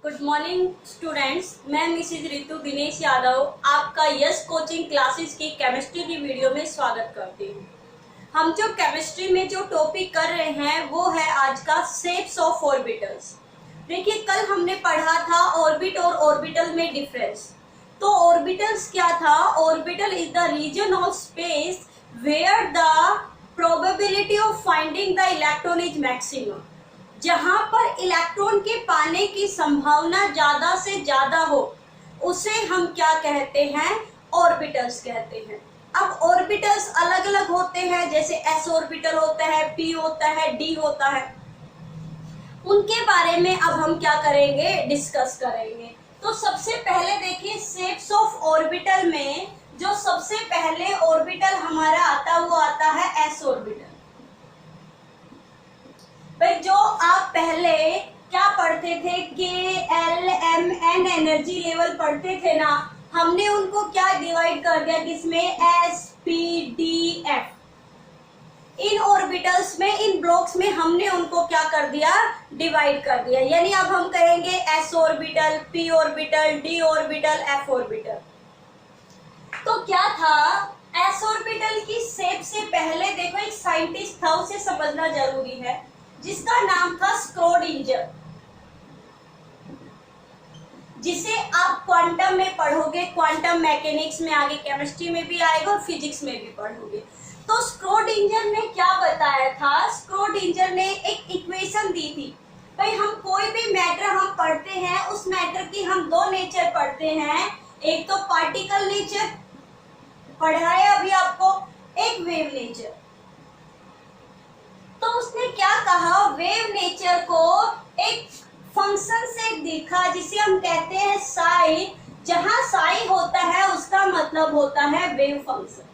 Good morning students, मैं Mrs Ritu Dinesh Yadav आपका yes coaching classes की केमिस्ट्री की वीडियो में स्वागत करती हूँ। हम जो केमिस्ट्री में जो टॉपिक कर रहे हैं वो है आज का शेप्स ऑफ ऑर्बिटल्स। देखिए, कल हमने पढ़ा था ऑर्बिट और ऑर्बिटल में डिफरेंस। तो ऑर्बिटल्स क्या था? Orbital is the region of space where the probability of finding the electron is maximum. जहां पर इलेक्ट्रॉन के पाने की संभावना ज्यादा से ज्यादा हो उसे हम क्या कहते हैं? ऑर्बिटल्स कहते हैं। अब ऑर्बिटल्स अलग अलग होते हैं, जैसे एस ऑर्बिटल होता है, पी होता है, डी होता है। उनके बारे में अब हम क्या करेंगे? डिस्कस करेंगे। तो सबसे पहले देखिए, शेप्स ऑफ ऑर्बिटल में जो सबसे पहले ऑर्बिटल हमारा आता वो आता है एस ऑर्बिटल। भाई, जो आप पहले क्या पढ़ते थे, K L M N energy level पढ़ते थे ना, हमने उनको क्या डिवाइड कर दिया? किसमें? S p d f. इन ऑर्बिटल्स में, इन ब्लॉक्स में हमने उनको क्या कर दिया? डिवाइड कर दिया। यानी अब हम कहेंगे S orbital, P orbital, D orbital, F orbital. तो क्या था? एस ऑर्बिटल की शेप से पहले देखो, एक साइंटिस्ट था, उसे समझना जरूरी है, जिसका नाम था स्क्रोडिंजर, जिसे आप क्वांटम में पढ़ोगे, क्वांटम मैकेनिक्स में, आगे केमिस्ट्री में भी आएगा और फिजिक्स में भी पढ़ोगे। तो स्क्रोडिंजर ने क्या बताया था? स्क्रोडिंजर ने एक इक्वेशन दी थी। भाई, हम कोई भी मैटर हम पढ़ते हैं, उस मैटर की हम दो नेचर पढ़ते हैं। एक तो पार्टिकल नेचर पढ़ा है अभी आपको, एक वेव नेचर। तो उसने क्या कहा? वेव नेचर को एक फंक्शन से देखा जिसे हम कहते हैं साई। जहां साई होता है उसका मतलब होता है वेव फंक्शन।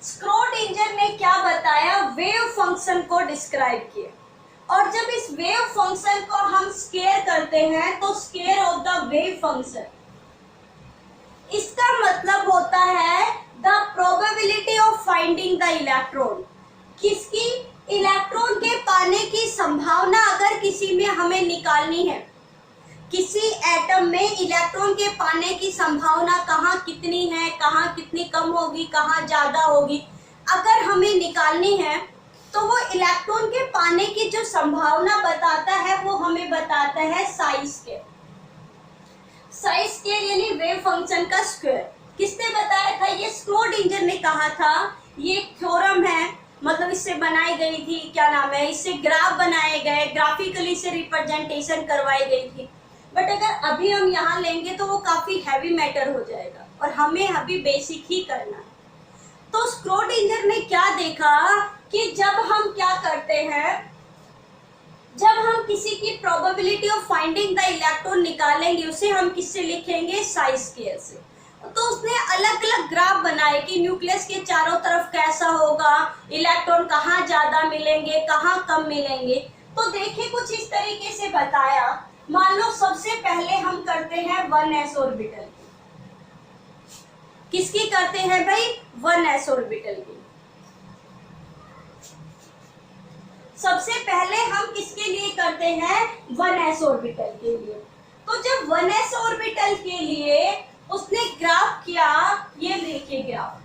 स्क्रोडिंजर ने क्या बताया? वेव फंक्शन को डिस्क्राइब किया। और जब इस वेव फंक्शन को हम स्क्वायर करते हैं तो square of the wave function, इसका मतलब होता है the probability of finding the electron. किसकी? इलेक्ट्रॉन के पाने की संभावना अगर किसी में हमें निकालनी है, किसी एटम में इलेक्ट्रॉन के पाने की संभावना कहाँ कितनी है, कहाँ कितनी कम होगी, कहाँ ज्यादा होगी, अगर हमें निकालनी है तो वो इलेक्ट्रॉन के पाने की जो संभावना बताता है वो हमें बताता है साई स्क्वायर। साई स्क्वायर यानी वेव फंक्शन का स्क्वायर। किसने बताया था? ये स्क्रोडिंजर ने कहा था। ये थ्योरम है, मतलब इससे बनाई गई थी, क्या नाम है, इससे ग्राफ बनाए गए, ग्राफिकली से रिप्रेजेंटेशन करवाई गई थी। बट अगर अभी हम यहाँ लेंगे तो वो काफी हैवी मैटर हो जाएगा और हमें अभी बेसिक ही करना है। तो स्क्रोडिंजर ने क्या देखा कि जब हम क्या करते हैं, जब हम किसी की probability of finding the electron निकालेंगे, उसे हम किससे लिखेंगे? साई स्क्वायर से। तो उसने अलग अलग ग्राफ बनाए कि न्यूक्लियस के चारों तरफ कैसा होगा, इलेक्ट्रॉन कहाँ ज्यादा मिलेंगे, कहाँ कम मिलेंगे। तो देखिए, कुछ इस तरीके से बताया। मान लो सबसे पहले हम करते हैं 1s ऑर्बिटल की। किसकी करते हैं भाई? 1s ऑर्बिटल की। सबसे पहले हम किसके लिए करते हैं? 1s ऑर्बिटल के लिए। तो जब 1s ऑर्बिटल के लिए उसने ग्राफ किया, ये देखिए ग्राफ,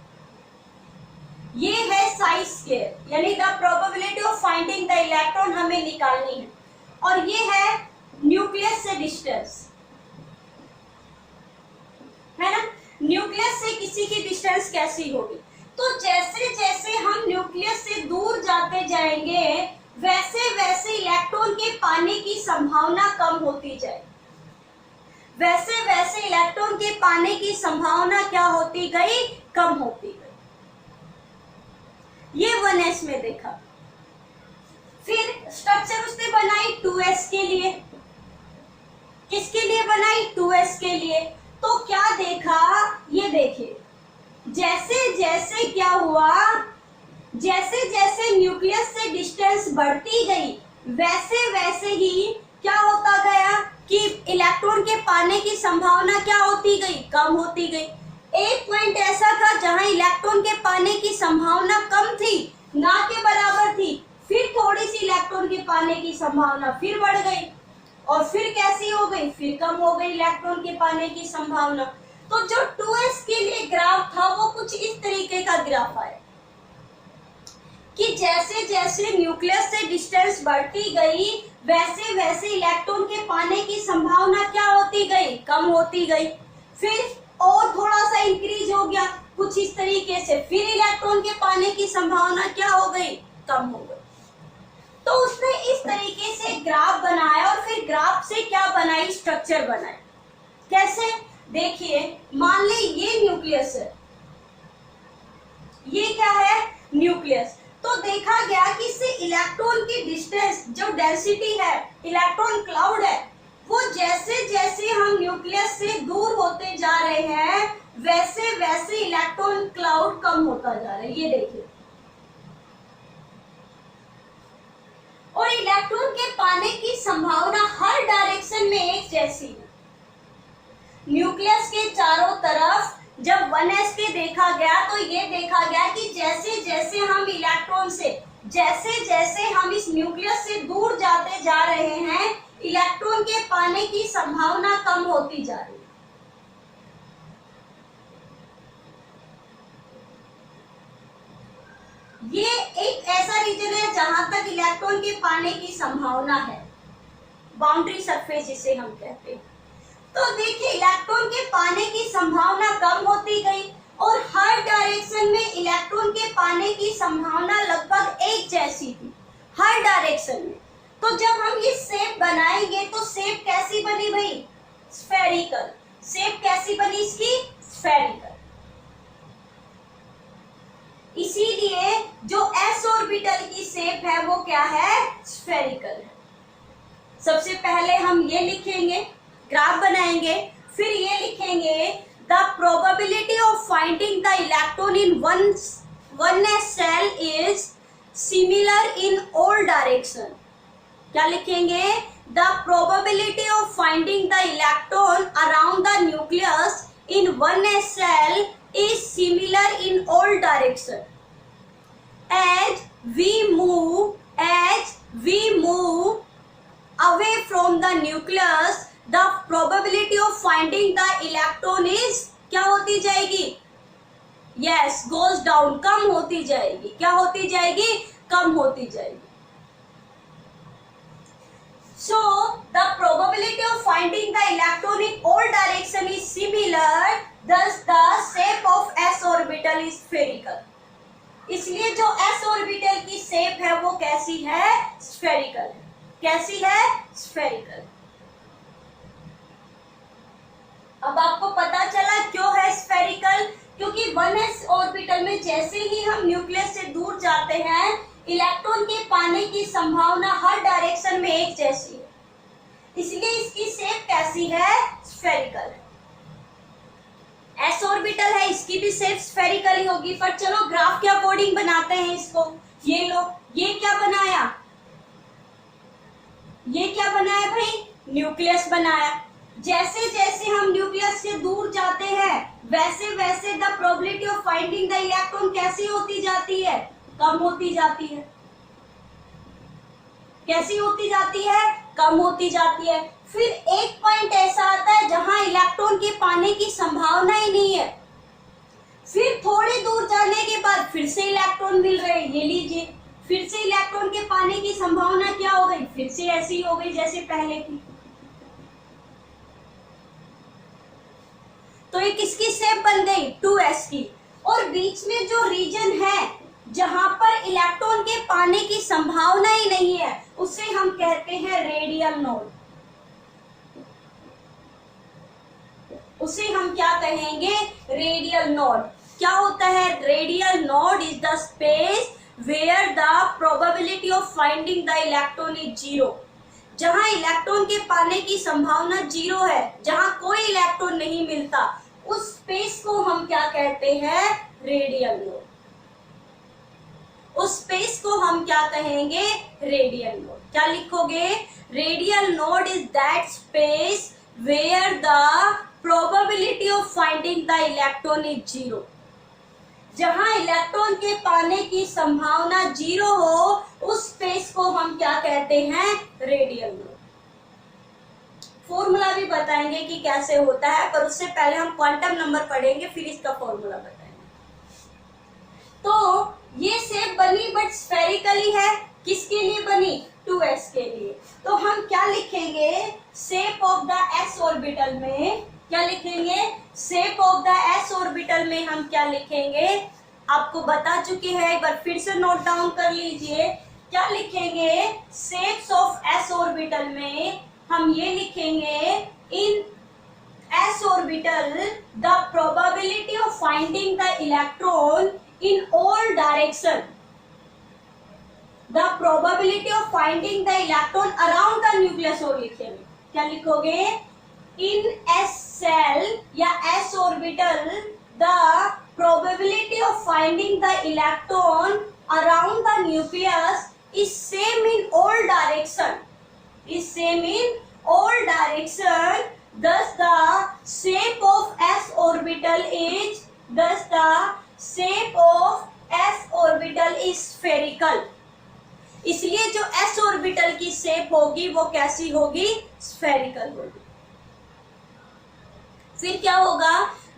ये है साई स्क्वायर यानी the probability of finding the electron हमें निकालनी है, और ये है न्यूक्लियस से डिस्टेंस, है ना। न्यूक्लियस से किसी की डिस्टेंस कैसी होगी? तो जैसे जैसे हम न्यूक्लियस से दूर जाते जाएंगे वैसे वैसे इलेक्ट्रॉन के पाने की संभावना कम होती जाएगी। वैसे वैसे इलेक्ट्रॉन के पाने की संभावना क्या होती गई? कम होती गई। ये 1s में देखा। फिर स्ट्रक्चर उसने बनाई 2s के लिए। किसके लिए बनाई? 2s के लिए। तो क्या देखा? ये देखिए, जैसे जैसे क्या हुआ, जैसे जैसे न्यूक्लियस से डिस्टेंस बढ़ती गई वैसे वैसे ही क्या होता गया कि इलेक्ट्रॉन के पाने की संभावना क्या होती गई? कम होती गई। एक पॉइंट ऐसा था जहां इलेक्ट्रॉन के पाने की संभावना कम थी, ना के बराबर थी, फिर थोड़ी सी इलेक्ट्रॉन के पाने की संभावना फिर बढ़ गई, और फिर कैसी हो गई, फिर कम हो गई इलेक्ट्रॉन के पाने की संभावना। तो जो 2s के लिए ग्राफ था वो कुछ इस तरीके का ग्राफ आया कि जैसे जैसे न्यूक्लियस से डिस्टेंस बढ़ती गई वैसे वैसे इलेक्ट्रॉन के पाने की संभावना क्या होती गई, कम होती गई। फिर और थोड़ा सा इंक्रीज हो गया कुछ इस तरीके से, फिर इलेक्ट्रॉन के पाने की संभावना क्या हो गई, कम हो गई। तो उसने इस तरीके से ग्राफ बनाया और फिर ग्राफ से क्या बनाई, स्ट्रक्चर बनाई। कैसे, देखिए मान ली ये न्यूक्लियस है, ये क्या है, न्यूक्लियस। तो देखा गया कि इससे इलेक्ट्रॉन की डिस्टेंस, जो डेंसिटी है, इलेक्ट्रॉन क्लाउड है, वो जैसे जैसे हम न्यूक्लियस से दूर होते जा रहे हैं वैसे वैसे इलेक्ट्रॉन क्लाउड कम होता जा रहा है, ये देखिए। और इलेक्ट्रॉन के पाने की संभावना हर डायरेक्शन में एक जैसी है। न्यूक्लियस के चारों तरफ जब 1s के देखा गया तो ये देखा गया कि जैसे जैसे हम इलेक्ट्रॉन से, जैसे जैसे हम इस न्यूक्लियस से दूर जाते जा रहे हैं इलेक्ट्रॉन के पाने की संभावना कम होती जा रही है। ये एक ऐसा रीजन है जहां तक इलेक्ट्रॉन के पाने की संभावना है, बाउंड्री सरफेस जिसे हम कहते हैं। तो देखिए इलेक्ट्रॉन के पाने की संभावना कम होती गई और हर डायरेक्शन में इलेक्ट्रॉन के पाने की संभावना लगभग एक जैसी थी, हर डायरेक्शन में। तो जब हम ये शेप बनाएंगे तो शेप कैसी बनी भाई, स्फेरिकल। शेप कैसी बनी इसकी, स्फेरिकल। इसीलिए जो s ऑर्बिटल की शेप है वो क्या है, स्फेरिकल है। सबसे पहले हम ये लिखेंगे, ग्राफ बनाएंगे, फिर ये लिखेंगे the probability of finding the electron in one cell is similar in all direction. क्या लिखेंगे, the probability of finding the electron around the nucleus in one cell is similar in all direction. As we move away from the nucleus, the probability of finding the electron is क्या होती जाएगी, yes, goes down, कम होती जाएगी। क्या होती जाएगी, कम होती जाएगी। So the probability of finding the electron in all direction is similar. Thus the shape of s orbital is spherical. इसलिए जो s ऑर्बिटल की शेप है वो कैसी है, स्फेरिकल है। कैसी है, स्फेरिकल। अब आपको पता चला क्यों है स्फेरिकल, क्योंकि 1s ऑर्बिटल में जैसे ही हम न्यूक्लियस से दूर जाते हैं इलेक्ट्रॉन के पाने की संभावना हर डायरेक्शन में एक जैसी है, इसलिए इसकी शेप कैसी है, स्फेरिकल है। s ऑर्बिटल है, इसकी भी शेप स्फेरिकल ही होगी। पर चलो ग्राफ के अकॉर्डिंग बनाते हैं इसको। ये लो, ये क्या बनाया, ये क्या बनाया भाई, न्यूक्लियस बनाया। जैसे जैसे हम न्यूक्लियस से दूर जाते हैं वैसे वैसे the probability of finding the electron कैसी होती जाती है, कम होती जाती है। कैसी होती जाती है, कम होती जाती है। फिर एक पॉइंट ऐसा आता है जहां इलेक्ट्रॉन के पाने की संभावना ही नहीं है, फिर थोड़ी दूर जाने के बाद फिर से इलेक्ट्रॉन मिल रहे हैं, ये लीजिए, फिर से इलेक्ट्रॉन के पाने की संभावना क्या हो गई, फिर से ऐसी हो गई जैसे पहले की। तो ये किसकी शेप बन गई, 2s की। और बीच में जो रीजन है जहां पर इलेक्ट्रॉन के पाने की संभावना ही नहीं है उसे हम कहते हैं रेडियल नोड। उसे हम क्या कहेंगे, रेडियल नोड। क्या होता है, radial node is the space where the probability of finding the electron is zero. जहां इलेक्ट्रॉन के पाने की संभावना जीरो है, जहां कोई इलेक्ट्रॉन नहीं मिलता, उस स्पेस को हम क्या कहते हैं, रेडियल नोड। उस स्पेस को हम क्या कहेंगे, रेडियल नोड। क्या लिखोगे, radial node is that space where the probability of finding the electron is zero. जहां इलेक्ट्रॉन के पाने की संभावना जीरो हो उस स्पेस को हम क्या कहते हैं, रेडियल नोड। फॉर्मूला भी बताएंगे कि कैसे होता है, पर उससे पहले हम क्वांटम नंबर पढ़ेंगे, फिर इसका फॉर्मूला बताएंगे। तो ये शेप बनी बट स्फेरिकली है, किसके लिए बनी? 2s के लिए। तो हम क्या लिखेंगे? Shape of the s orbital में क्या लिखेंगे? Shape of the s orbital में हम क्या लिखेंगे? आपको बता चुके हैं, एक बार फिर से नोट डाउन कर लीजिए। क्या लिखेंगे? शेप्स ऑफ s ऑर्बिटल में हम ये लिखेंगे, इन s orbital the probability of finding the electron in all direction, the probability of finding the electron around the nucleus और लिखेंगे। क्या लिखोगे? in s cell या s orbital the probability of finding the electron around the nucleus is same in all direction, is same in all direction, thus the shape of s orbital is, thus the shape of s orbital is spherical। इसलिए जो s orbital की shape होगी वो कैसी होगी? Spherical होगी। फिर क्या होगा?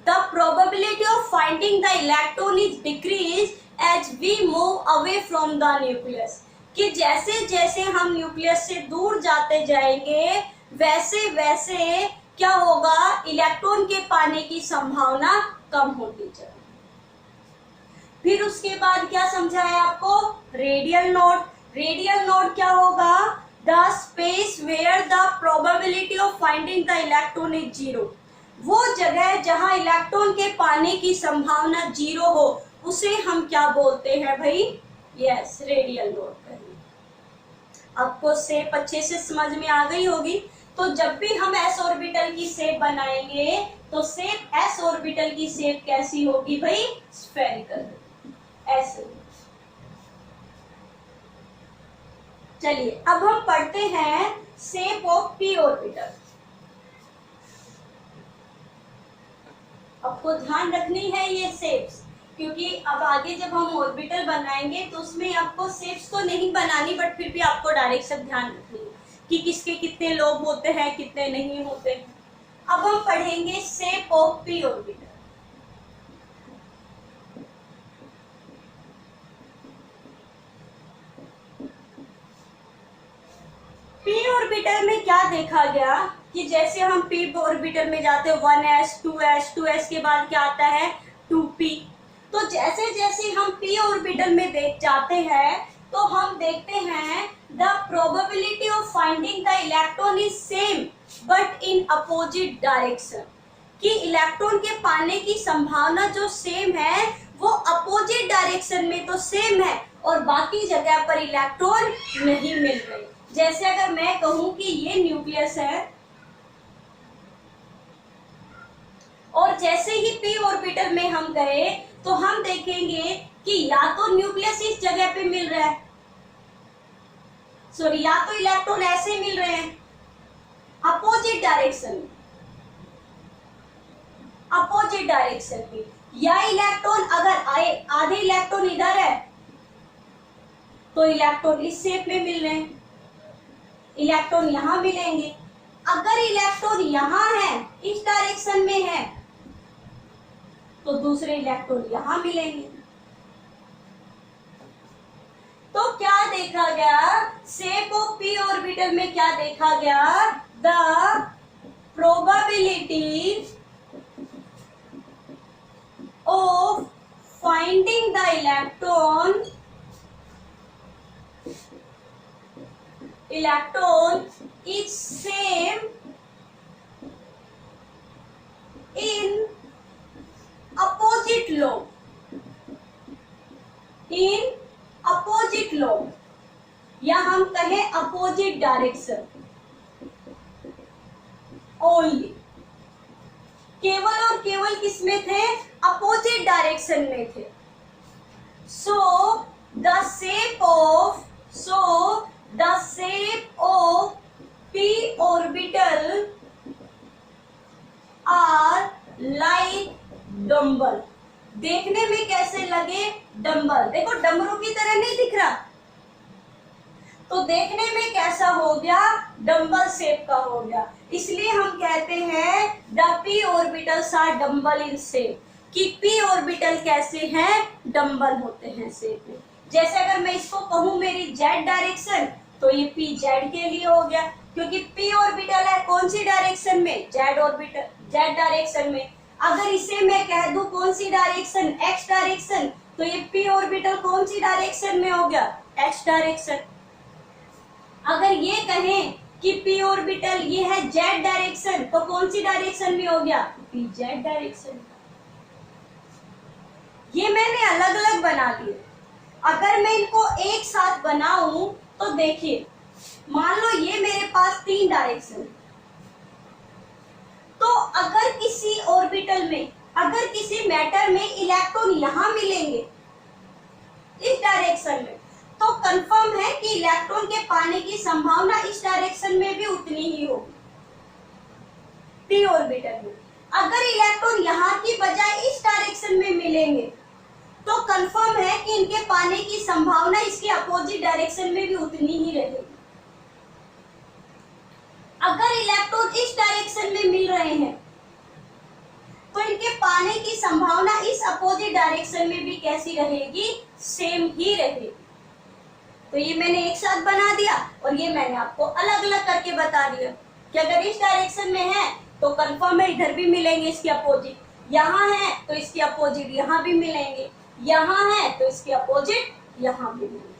The probability of finding the electron is decreased as we move away from the nucleus। कि जैसे जैसे हम न्यूक्लियस से दूर जाते जाएंगे वैसे वैसे क्या होगा? इलेक्ट्रॉन के पाने की संभावना कम होती जाएगी। फिर उसके बाद क्या समझाया आपको? Radial node. रेडियल नोड क्या होगा? The space where the probability of finding the electron is zero. वो जगह जहां इलेक्ट्रॉन के पाने की संभावना जीरो हो उसे हम क्या बोलते हैं भाई? Yes, radial node. आपको शेप अच्छे से समझ में आ गई होगी। तो जब भी हम s ऑर्बिटल की शेप बनाएंगे तो शेप s ऑर्बिटल की शेप कैसी होगी भाई? स्फेरिकल। ऐसे। चलिए अब हम पढ़ते हैं शेप ऑफ p ऑर्बिटल। आपको ध्यान रखनी है ये शेप्स, क्योंकि अब आगे जब हम ऑर्बिटल बनाएंगे तो उसमें आपको शेप्स तो नहीं बनानी, बट फिर भी आपको डायरेक्शन ध्यान रखनी है कि किसके कितने लोब होते हैं, कितने नहीं होते हैं। अब हम पढ़ेंगे shape of p orbital. p orbital में क्या देखा गया कि जैसे हम p ऑर्बिटल में जाते हैं 1s 2s 2s के बाद क्या आता है? 2p। तो जैसे जैसे हम p ऑर्बिटल में देख जाते हैं तो हम देखते हैं the probability of finding the electron is same but in opposite direction. कि इलेक्ट्रॉन के पाने की संभावना जो सेम है वो अपोजिट डायरेक्शन में तो सेम है और बाकी जगह पर इलेक्ट्रॉन नहीं मिल रहे। जैसे अगर मैं कहूं कि ये न्यूक्लियस है और जैसे ही p ऑर्बिटल में हम गए तो हम देखेंगे कि या तो न्यूक्लियस इस जगह पे मिल रहा है, सॉरी, या तो इलेक्ट्रॉन ऐसे मिल रहे हैं अपोजिट डायरेक्शन में, अपोजिट डायरेक्शन में, या इलेक्ट्रॉन अगर आधे इलेक्ट्रॉन इधर है तो इलेक्ट्रॉन इस शेप में मिल रहे हैं, इलेक्ट्रॉन यहां मिलेंगे। अगर इलेक्ट्रॉन यहां है, इस डायरेक्शन में है, तो दूसरे इलेक्ट्रॉन यहां मिलेंगे। तो क्या देखा गया? शेप ऑफ p ऑर्बिटल में क्या देखा गया? The probability of finding the electron is same in opposite lobe, in opposite lobe, या हम कहें अपोजिट डायरेक्शन ओनली। केवल और केवल किस में थे? अपोजिट डायरेक्शन में थे। So the shape of p orbital are like dumbbell. देखने में कैसे लगे? डम्बल। देखो डमरू की तरह नहीं दिख रहा, तो देखने में कैसा हो गया, डम्बल शेप का हो गया। इसलिए हम कहते हैं the p orbitals are dumbbell in shape, कि पी ऑर्बिटल कैसे हैं, डम्बल होते हैं शेप में। जैसे अगर मैं इसको कहूं मेरी जेड डायरेक्शन, तो ये पी जेड के लिए हो गया, क्योंकि पी ऑर्बिटल है कौन सी डायरेक्शन में, जेड ऑर्बिटल, जेड डायरेक्शन में। अगर इसे मैं कह दूं कौन सी डायरेक्शन, एक्स डायरेक्शन, तो ये पी ऑर्बिटल कौन सी डायरेक्शन में हो गया, एक्स डायरेक्शन। अगर ये कहें कि पी ऑर्बिटल ये है जेड डायरेक्शन, तो कौन सी डायरेक्शन में हो गया, पी जेड डायरेक्शन। ये मैंने अलग अलग बना दिए। अगर मैं इनको एक साथ बनाऊं तो देखिए, मान लो ये मेरे पास 3 डायरेक्शन, तो अगर किसी ऑर्बिटल में, अगर किसी मैटर में इलेक्ट्रॉन यहां मिलेंगे इस डायरेक्शन में, तो कंफर्म है कि इलेक्ट्रॉन के पाने की संभावना इस डायरेक्शन में भी उतनी ही होगी, पी ऑर्बिटल में। अगर इलेक्ट्रॉन यहाँ की बजाय इस डायरेक्शन में मिलेंगे, तो कंफर्म है कि इनके पाने की संभावना इसके अपोजिट डायरेक्शन में भी उतनी ही रहेगी। अगर इलेक्ट्रॉन इस डायरेक्शन में मिल रहे हैं, तो इनके पाने की संभावना इस अपोजिट डायरेक्शन में भी कैसी रहेगी, सेम ही रहेगी। तो ये मैंने एक साथ बना दिया और ये मैंने आपको अलग अलग करके बता दिया कि अगर इस डायरेक्शन में है तो कंफर्म है इधर भी मिलेंगे इसके अपोजिट, यहाँ है तो इसके अपोजिट यहाँ भी मिलेंगे, यहाँ है तो इसके अपोजिट यहाँ भी मिलेंगे।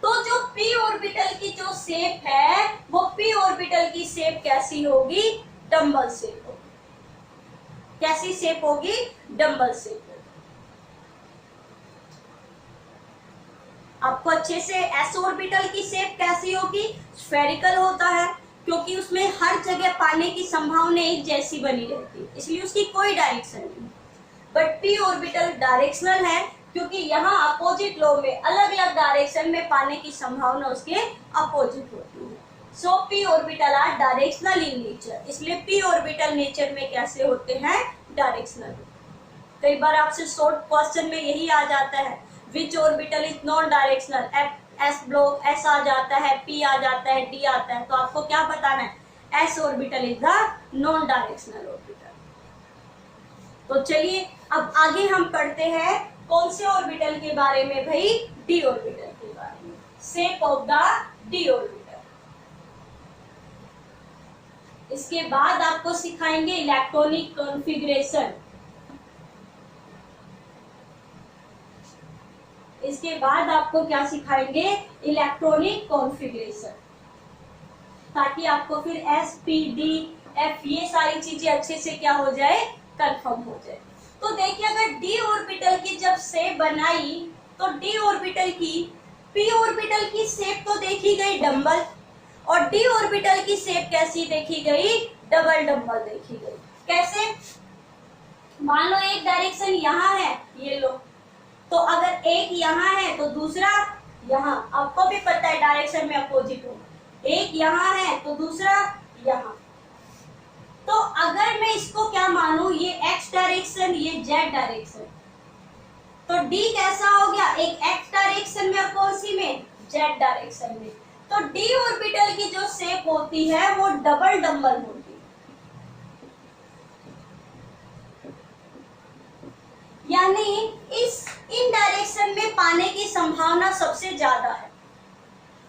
तो जो पी ऑर्बिटल की जो शेप है वो पी ऑर्बिटल की शेप कैसी होगी, डम्बल शेप होगी। कैसी शेप होगी, डम्बल शेप होगी। आपको अच्छे से एस ऑर्बिटल की शेप कैसी होगी, स्फेरिकल होता है, क्योंकि उसमें हर जगह पाने की संभावना एक जैसी बनी रहती है, इसलिए उसकी कोई डायरेक्शन नहीं। बट पी ऑर्बिटल डायरेक्शनल है, क्योंकि यहाँ अपोजिट लो में अलग अलग डायरेक्शन में पाने की संभावना उसके अपोजिट होती है। So p orbital are directional in nature, इसलिए पी ऑर्बिटल नेचर में कैसे होते हैं, डायरेक्शनल। कई बार आपसे शॉर्ट क्वेश्चन में यही आ जाता है, which orbital is non directional, s block s आ जाता है, पी आ जाता है, डी आता है, तो आपको क्या बताना है, S orbital is the non directional orbital. तो चलिए अब आगे हम पढ़ते हैं कौन से ऑर्बिटल के बारे में, भाई डी ऑर्बिटल के बारे में, shape of the D orbital. इसके बाद आपको सिखाएंगे इलेक्ट्रॉनिक कॉन्फ़िगरेशन। इसके बाद आपको क्या सिखाएंगे, इलेक्ट्रॉनिक कॉन्फ़िगरेशन, ताकि आपको फिर एस पी डी एफ ये सारी चीजें अच्छे से क्या हो जाए, कंफर्म हो जाए। तो देखिए अगर डी ऑर्बिटल की जब शेप बनाई, तो डी ऑर्बिटल की, पी ऑर्बिटल की शेप तो देखी गई डम्बल, और डी ऑर्बिटल की शेप कैसी देखी गई, डबल डम्बल देखी गई। कैसे, मान लो एक डायरेक्शन यहाँ है, ये लो, तो अगर एक यहाँ है तो दूसरा यहाँ, आपको भी पता है डायरेक्शन में अपोजिट हो, एक यहाँ है तो दूसरा यहाँ। तो अगर मैं इसको क्या मानूं, ये x डायरेक्शन, ये z डायरेक्शन, तो d कैसा हो गया, एक x डायरेक्शन में और कौन सी में, z डायरेक्शन में। तो d ऑर्बिटल की जो शेप होती है वो डबल डम्बल होती है, यानी इन डायरेक्शन में पाने की संभावना सबसे ज्यादा है।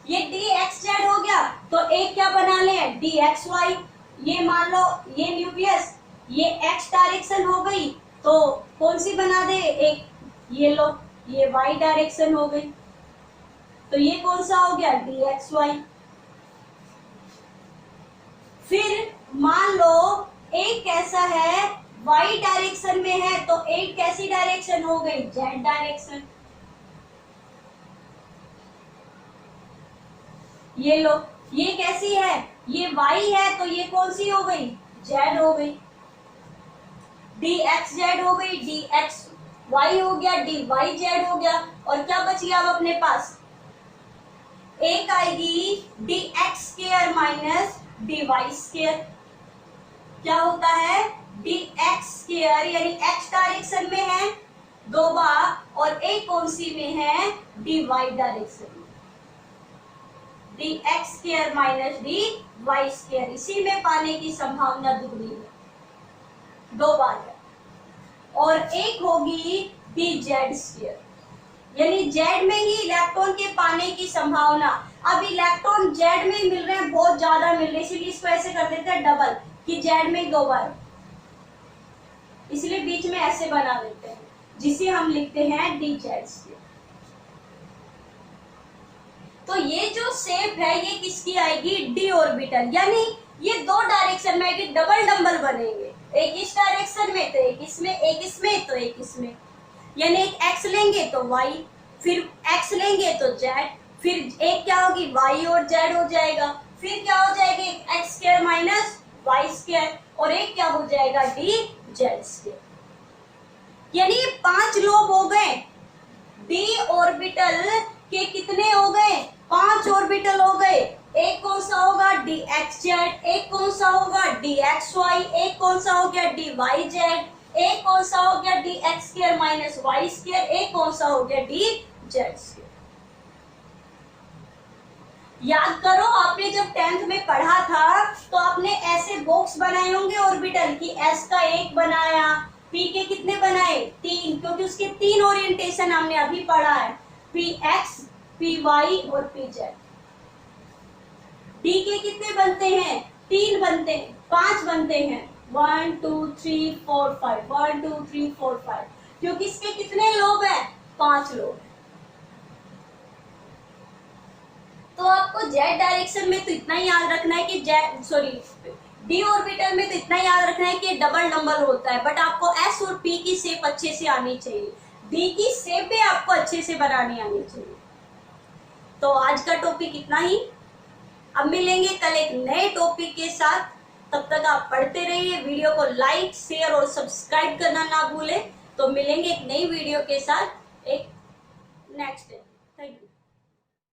ये dxz हो गया, तो एक क्या बना ले, dxy, ये मान लो ये न्यूक्लियस, ये x डायरेक्शन हो गई, तो कौन सी बना दे, एक ये लो, ये y डायरेक्शन हो गई, तो ये कौन सा हो गया, dxy। फिर मान लो एक कैसा है, y डायरेक्शन में है, तो एक कैसी डायरेक्शन हो गई, z डायरेक्शन। ये लो, ये कैसी है, ये y है, तो ये कौन सी हो गई, z हो गई, dxz हो गई, dxy हो गया, dyz हो गया, और क्या बच गया अब अपने पास, एक आएगी dx square minus dy square. क्या होता है, dx स्क्वायर यानी x डायरेक्शन में है 2 बार, और एक कौन सी में है, dy डायरेक्शन में। D x square minus d y square, इसी में पाने की संभावना दुगनी है, 2 बार है। और एक होगी डी जेड स्क्वायर, यानी जेड में ही इलेक्ट्रॉन के पाने की संभावना। अब इलेक्ट्रॉन जेड में मिल रहे हैं, बहुत ज्यादा मिल रहे हैं, इसलिए इसको ऐसे कर देते हैं डबल, कि जेड में 2 बार, इसलिए बीच में ऐसे बना देते हैं, जिसे हम लिखते हैं डी जेड स्क्वायर। तो ये जो शेप है ये किसकी आएगी, डी ऑर्बिटल, यानी ये 2 डायरेक्शन में आएगी, डबल डबल बनेंगे, एक इस डायरेक्शन में तो एक इसमें, एक इसमें तो एक इसमें, यानी एक एक्स लेंगे तो वाई, फिर एक्स लेंगे तो जेड, फिर एक क्या होगी वाई और जेड हो जाएगा, फिर क्या हो जाएगा x square minus y square, और एक क्या हो जाएगा डी जेड स्क्वायर। यानी 5 लोब हो गए, डी ऑर्बिटल के कितने हो गए, 5 ऑर्बिटल हो गए। एक कौन सा होगा डी एक्स जेड, एक कौन सा होगा डी एक्स वाई, एक कौन सा हो गया डी वाई जेड, एक कौन सा हो गया d x square minus y square, एक कौन सा हो गया डी जेड स्क्वायर। याद करो, आपने जब 10th में पढ़ा था तो आपने ऐसे बॉक्स बनाए होंगे ऑर्बिटल की, एस का 1 बनाया, पी के कितने बनाए 3, क्योंकि उसके 3 ओरिएंटेशन हमने अभी पढ़ा है, पी एक्स, पी वाई और पी जेड। डी के कितने बनते हैं, 3 बनते हैं, 5 बनते हैं, 1 2 3 4 5, 1 2 3 4 5, क्योंकि इसके कितने लोब हैं, 5 लोब। तो आपको जेड डायरेक्शन में तो इतना ही याद रखना है कि डी ऑर्बिटल में तो इतना याद रखना है कि डबल नंबर होता है, बट आपको एस और पी की शेप अच्छे से आनी चाहिए, डी की शेप भी आपको अच्छे से बनानी आनी चाहिए। तो आज का टॉपिक इतना ही, अब मिलेंगे कल एक नए टॉपिक के साथ, तब तक आप पढ़ते रहिए, वीडियो को लाइक शेयर और सब्सक्राइब करना ना भूलें। तो मिलेंगे एक नई वीडियो के साथ एक नेक्स्ट डे। Thank you.